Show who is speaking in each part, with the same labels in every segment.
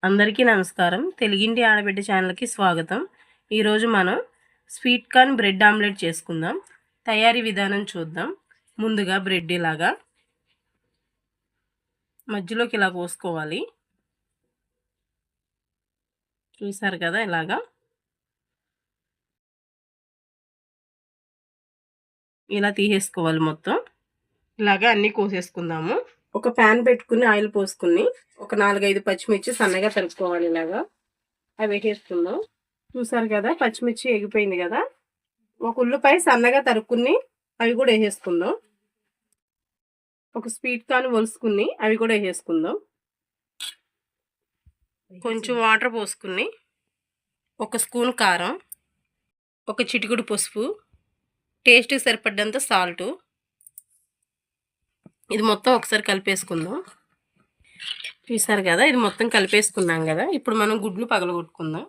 Speaker 1: అందరికీ నమస్కారం. తెలుగింటి ఆడబిడ్డ ఛానల్కి స్వాగతం. ఈరోజు మనం స్వీట్ కార్న్ బ్రెడ్ ఆమ్లెట్ చేసుకుందాం. తయారీ విధానం చూద్దాం. ముందుగా బ్రెడ్ ఇలాగా మధ్యలోకి ఇలా కోసుకోవాలి. చూసారు కదా, ఇలాగా ఇలా తీసేసుకోవాలి. మొత్తం ఇలాగా అన్నీ కోసేసుకుందాము. ఒక ప్యాన్ పెట్టుకుని ఆయిల్ పోసుకుని ఒక 4-5 పచ్చిమిర్చి సన్నగా తరుపుకోవాలి. ఇలాగా అవి వేసేసుకుందాం. చూసారు కదా, పచ్చిమిర్చి ఎగిపోయింది కదా. ఒక ఉల్లిపాయ సన్నగా తరుక్కుని అవి కూడా వేసేసుకుందాం. ఒక స్వీట్ కార్న్ ఒలుసుకుని అవి కూడా వేసేసుకుందాం. కొంచెం వాటర్ పోసుకుని ఒక స్పూన్ కారం, ఒక చిటికెడు పసుపు, టేస్ట్కి సరిపడ్డంత సాల్టు, ఇది మొత్తం ఒకసారి కలిపేసుకుందాం. చూసారు కదా, ఇది మొత్తం కలిపేసుకున్నాం కదా. ఇప్పుడు మనం గుడ్లు పగలగొట్టుకుందాం.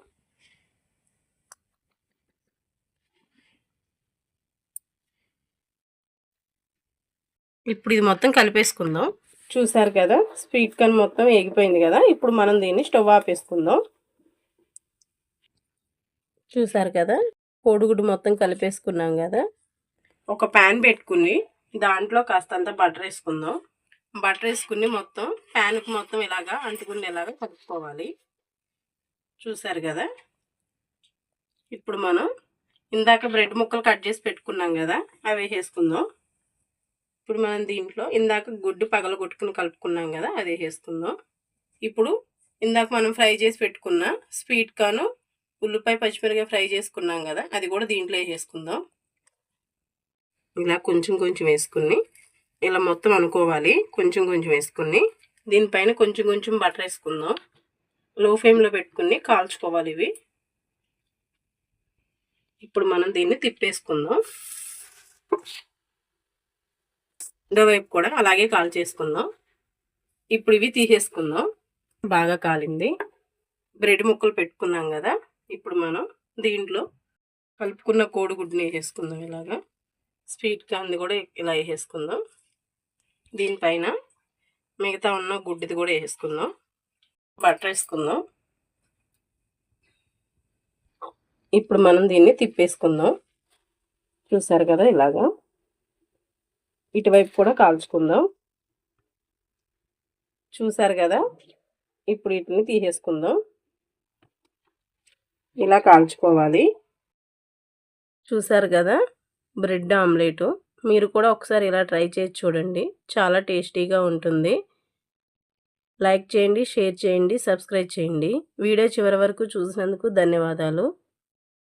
Speaker 1: ఇప్పుడు ఇది మొత్తం కలిపేసుకుందాం. చూసారు కదా, స్వీట్ కార్న్ మొత్తం ఎగిపోయింది కదా. ఇప్పుడు మనం దీన్ని స్టవ్ ఆపేసుకుందాం. చూసారు కదా, కోడిగుడ్డు మొత్తం కలిపేసుకున్నాం కదా. ఒక ప్యాన్ పెట్టుకుని దాంట్లో కాస్తంత బటర్ వేసుకుందాం. బటర్ వేసుకుని మొత్తం ప్యాన్కి మొత్తం ఇలాగా అంటుకునేలాగా కలుపుకోవాలి. చూసారు కదా, ఇప్పుడు మనం ఇందాక బ్రెడ్ ముక్కలు కట్ చేసి పెట్టుకున్నాం కదా, అవి వేసేసుకుందాం. ఇప్పుడు మనం దీంట్లో ఇందాక గుడ్డు పగలు కొట్టుకుని కలుపుకున్నాం కదా, అది వేసేసుకుందాం. ఇప్పుడు ఇందాక మనం ఫ్రై చేసి పెట్టుకున్న స్వీట్ కార్న్, ఉల్లిపాయ, పచ్చిమిరపకాయ ఫ్రై చేసుకున్నాం కదా, అది కూడా దీంట్లో వేసేసుకుందాం. ఇలా కొంచెం కొంచెం వేసుకుని ఇలా మొత్తం అనుకోవాలి. కొంచెం కొంచెం వేసుకుని దీనిపైన కొంచెం కొంచెం బటర్ వేసుకుందాం. లో ఫ్లేమ్లో పెట్టుకుని కాల్చుకోవాలి ఇవి. ఇప్పుడు మనం దీన్ని తిప్పేసుకుందాం. వైపు కూడా అలాగే కాల్ చేసుకుందాం. ఇప్పుడు ఇవి తీసేసుకుందాం. బాగా కాలింది. బ్రెడ్ ముక్కలు పెట్టుకున్నాం కదా, ఇప్పుడు మనం దీంట్లో కలుపుకున్న కోడిగుడ్డుని వేసేసుకుందాం. ఇలాగా స్వీట్ కార్న్ కూడా ఇలా వేసేసుకుందాం. దీనిపైన మిగతా ఉన్న గుడ్డిది కూడా వేసేసుకుందాం. బటర్ వేసుకుందాం. ఇప్పుడు మనం దీన్ని తిప్పేసుకుందాం. చూసారు కదా, ఇలాగా ఇటువైపు కూడా కాల్చుకుందాం. చూసారు కదా, ఇప్పుడు వీటిని తీసేసుకుందాం. ఇలా కాల్చుకోవాలి. చూసారు కదా, బ్రెడ్ ఆమ్లెట్. మీరు కూడా ఒకసారి ఇలా ట్రై చేసి చూడండి. చాలా టేస్టీగా ఉంటుంది. లైక్ చేయండి, షేర్ చేయండి, సబ్స్క్రైబ్ చేయండి. వీడియో చివరి వరకు చూసినందుకు ధన్యవాదాలు.